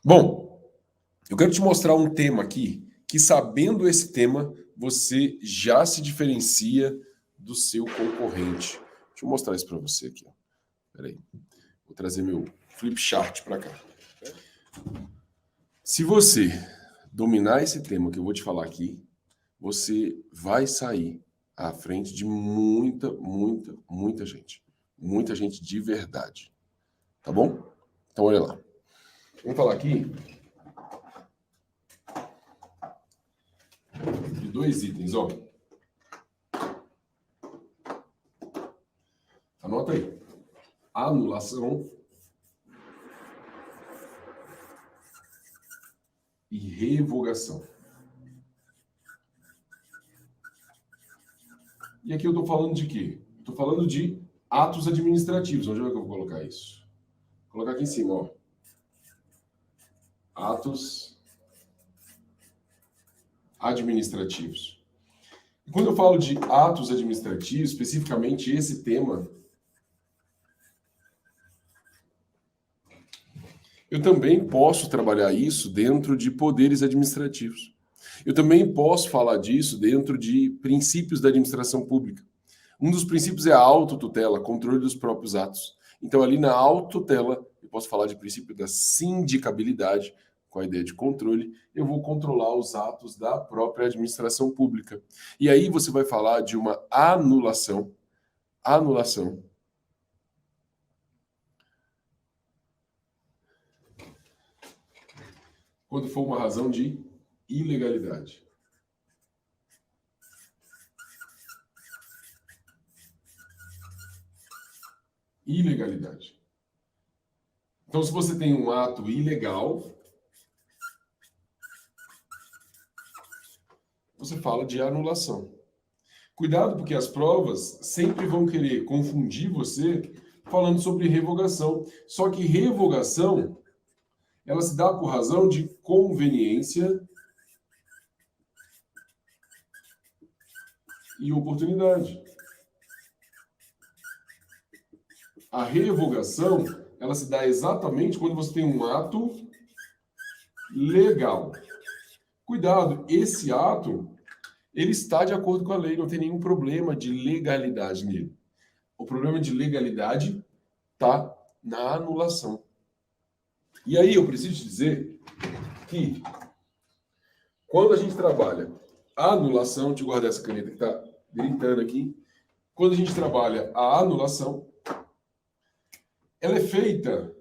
Bom, eu quero te mostrar um tema aqui que, sabendo esse tema, você já se diferencia do seu concorrente. Deixa eu mostrar isso para você aqui. Espera aí. Vou trazer meu flip chart para cá. Se você dominar esse tema que eu vou te falar aqui, você vai sair à frente de muita gente. Muita gente de verdade. Tá bom? Então, olha lá. Vamos falar aqui de dois itens, ó. Anota aí. Anulação e revogação. E aqui eu estou falando de quê? Estou falando de atos administrativos. Onde é que eu vou colocar isso? Vou colocar aqui em cima, ó. Atos administrativos. E quando eu falo de atos administrativos, especificamente esse tema, eu também posso trabalhar isso dentro de poderes administrativos. Eu também posso falar disso dentro de princípios da administração pública. Um dos princípios é a autotutela, controle dos próprios atos. Então, ali na autotutela, eu posso falar de princípio da sindicabilidade, com a ideia de controle, eu vou controlar os atos da própria administração pública. E aí você vai falar de uma anulação. Anulação. Quando for uma razão de ilegalidade. Ilegalidade. Então, se você tem um ato ilegal, você fala de anulação. Cuidado, porque as provas sempre vão querer confundir você falando sobre revogação. Só que revogação, ela se dá por razão de conveniência e oportunidade. A revogação, ela se dá exatamente quando você tem um ato legal. Cuidado, esse ato, ele está de acordo com a lei, não tem nenhum problema de legalidade nele. O problema de legalidade está na anulação. E aí eu preciso dizer que quando a gente trabalha a anulação, deixa eu guardar essa caneta que está gritando aqui, quando a gente trabalha a anulação, ela é feita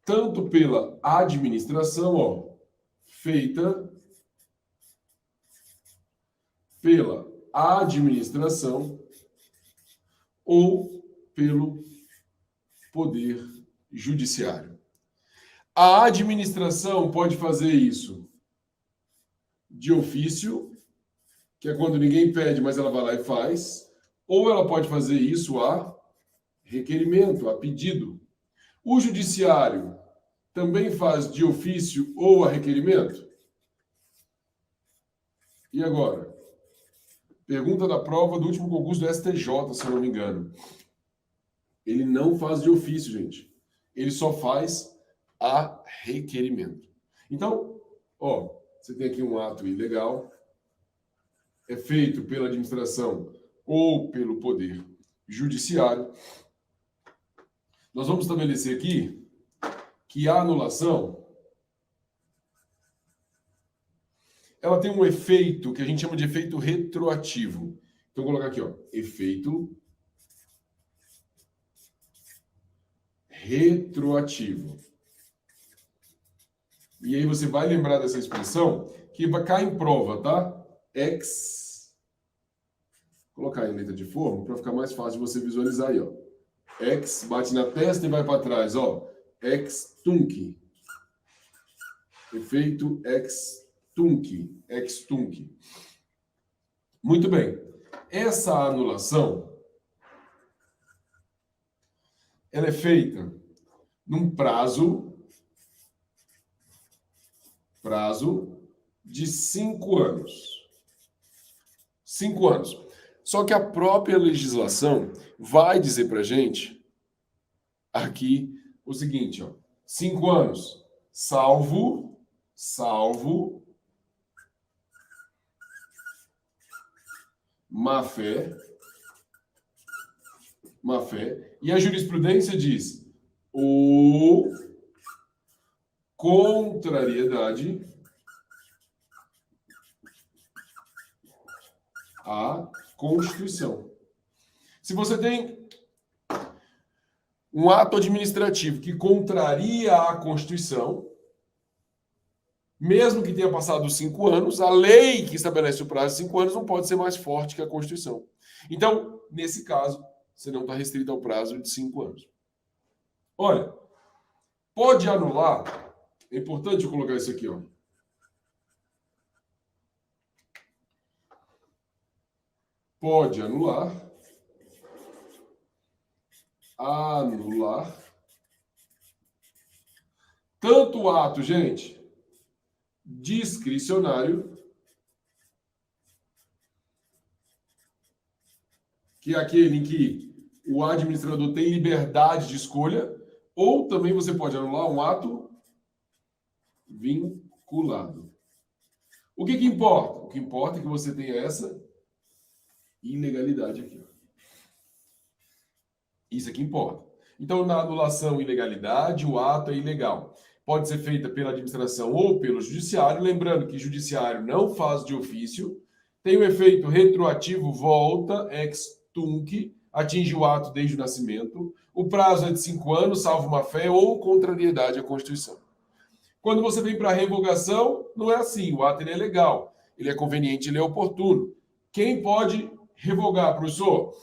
tanto pela administração, ó, feita pela administração ou pelo poder judiciário. A administração pode fazer isso de ofício, que é quando ninguém pede, mas ela vai lá e faz, ou ela pode fazer isso a requerimento, a pedido. O judiciário também faz de ofício ou a requerimento? E agora? Pergunta da prova do último concurso do STJ, se eu não me engano. Ele não faz de ofício, gente. Ele só faz a requerimento. Então, ó, você tem aqui um ato ilegal, é feito pela administração ou pelo poder judiciário. Nós vamos estabelecer aqui que a anulação, ela tem um efeito que a gente chama de efeito retroativo. Então, vou colocar aqui, ó, efeito retroativo. E aí você vai lembrar dessa expressão que cai em prova, tá? Vou colocar em letra de forma para ficar mais fácil de você visualizar aí, ó. Ex bate na testa e vai para trás, ó. Ex tunc. Efeito ex tunc. Ex tunc. Muito bem. Essa anulação, ela é feita num prazo de 5 anos. 5 anos. Só que a própria legislação vai dizer para a gente aqui o seguinte, ó, 5 anos salvo má-fé, e a jurisprudência diz ou contrariedade à Constituição. Se você tem um ato administrativo que contraria a Constituição, mesmo que tenha passado 5 anos, a lei que estabelece o prazo de 5 anos não pode ser mais forte que a Constituição. Então, nesse caso, você não está restrito ao prazo de 5 anos. Olha, pode anular, é importante eu colocar isso aqui, ó. Pode anular tanto o ato, gente, discricionário, que é aquele em que o administrador tem liberdade de escolha, ou também você pode anular um ato vinculado. O que importa? O que importa é que você tenha essa ilegalidade aqui. Isso aqui importa. Então, na anulação ilegalidade, o ato é ilegal. Pode ser feita pela administração ou pelo judiciário. Lembrando que judiciário não faz de ofício. Tem o efeito retroativo, volta, ex tunc, atinge o ato desde o nascimento. O prazo é de 5 anos, salvo má-fé ou contrariedade à Constituição. Quando você vem para a revogação, não é assim. O ato ele é legal, ele é conveniente, ele é oportuno. Quem pode revogar, professor?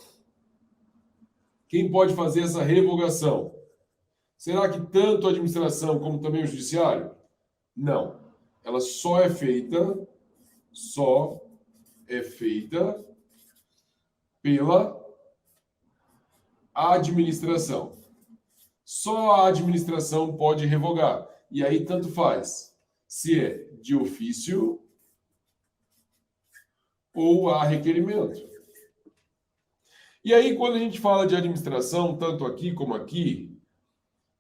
Quem pode fazer essa revogação? Será que tanto a administração como também o judiciário? Não. Ela só é feita pela administração. Só a administração pode revogar. E aí tanto faz se é de ofício ou a requerimento. E aí, quando a gente fala de administração, tanto aqui como aqui,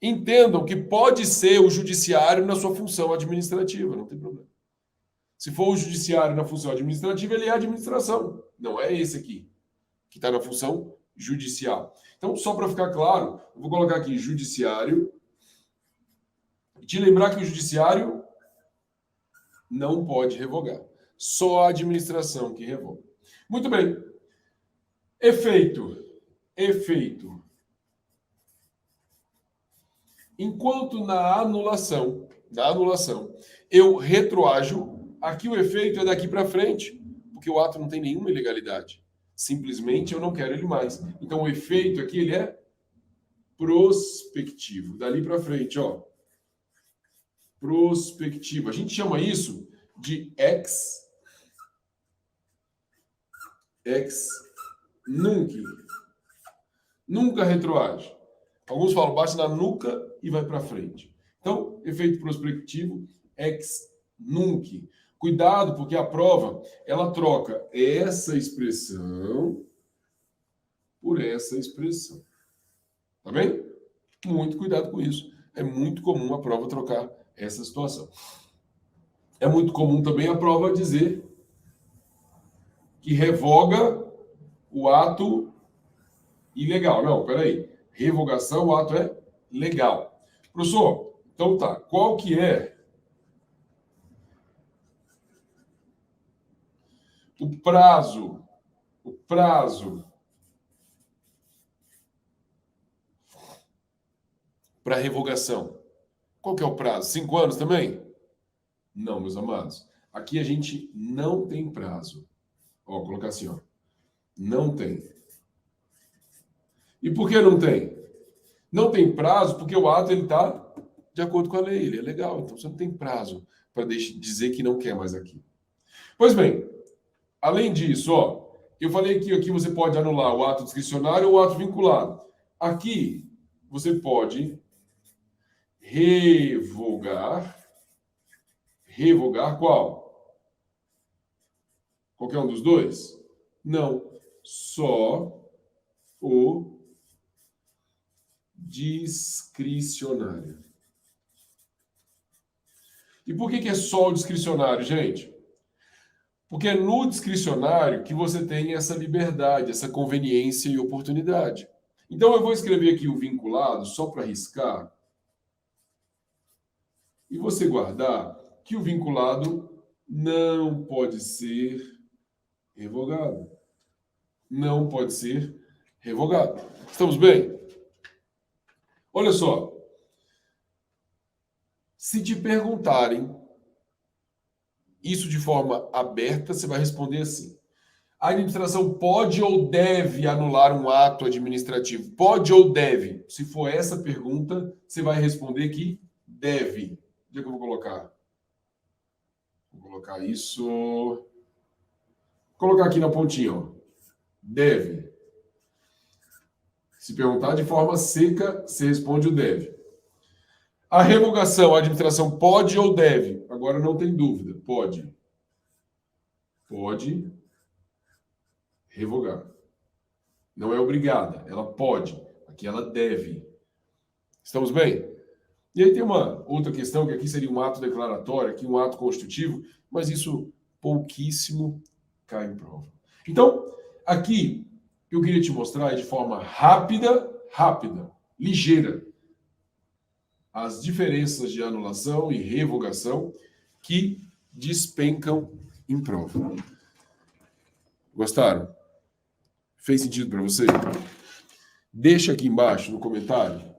entendam que pode ser o judiciário na sua função administrativa, não tem problema. Se for o judiciário na função administrativa, ele é administração, não é esse aqui, que está na função judicial. Então, só para ficar claro, eu vou colocar aqui judiciário, e te lembrar que o judiciário não pode revogar, só a administração que revoga. Muito bem. Efeito. Enquanto na anulação, eu retroajo, aqui o efeito é daqui para frente, porque o ato não tem nenhuma ilegalidade. Simplesmente eu não quero ele mais. Então o efeito aqui ele é prospectivo. Dali para frente, ó. Prospectivo. A gente chama isso de ex nunc. Nunca retroage. Alguns falam, bate na nuca e vai para frente. Então, efeito prospectivo, ex nunc. Cuidado, porque a prova, ela troca essa expressão por essa expressão. Tá bem? Muito cuidado com isso. É muito comum a prova trocar essa situação. É muito comum também a prova dizer que revoga o ato ilegal. Não, peraí. Revogação, o ato é legal. Professor, então tá. Qual que é o prazo para revogação? Qual que é o prazo? 5 anos também? Não, meus amados. Aqui a gente não tem prazo. Ó, vou colocar assim, ó. Não tem. E por que não tem? Não tem prazo porque o ato ele está de acordo com a lei, ele é legal. Então você não tem prazo para dizer que não quer mais aqui. Pois bem, além disso, ó, eu falei que aqui você pode anular o ato discricionário ou o ato vinculado. Aqui você pode revogar. Revogar qual? Qualquer um dos dois? Não. Só o discricionário. E por que é só o discricionário, gente? Porque é no discricionário que você tem essa liberdade, essa conveniência e oportunidade. Então eu vou escrever aqui o vinculado só para riscar e você guardar que o vinculado não pode ser revogado. Não pode ser revogado. Estamos bem? Olha só. Se te perguntarem isso de forma aberta, você vai responder assim: a administração pode ou deve anular um ato administrativo? Pode ou deve? Se for essa pergunta, você vai responder que deve. Onde é que eu vou colocar? Vou colocar isso. Vou colocar aqui na pontinha, ó. Deve. Se perguntar de forma seca, você responde o deve. A revogação, a administração pode ou deve? Agora não tem dúvida. Pode. Pode revogar. Não é obrigada, ela pode. Aqui ela deve. Estamos bem? E aí tem uma outra questão, que aqui seria um ato declaratório, aqui um ato constitutivo, mas isso pouquíssimo cai em prova. Então, aqui eu queria te mostrar de forma rápida, ligeira, as diferenças de anulação e revogação que despencam em prova. Gostaram? Fez sentido para você? Deixa aqui embaixo no comentário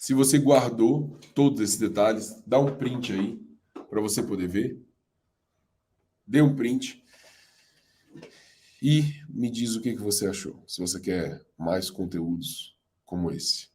se você guardou todos esses detalhes. Dá um print aí para você poder ver. Dê um print e me diz o que você achou. Se você quer mais conteúdos como esse.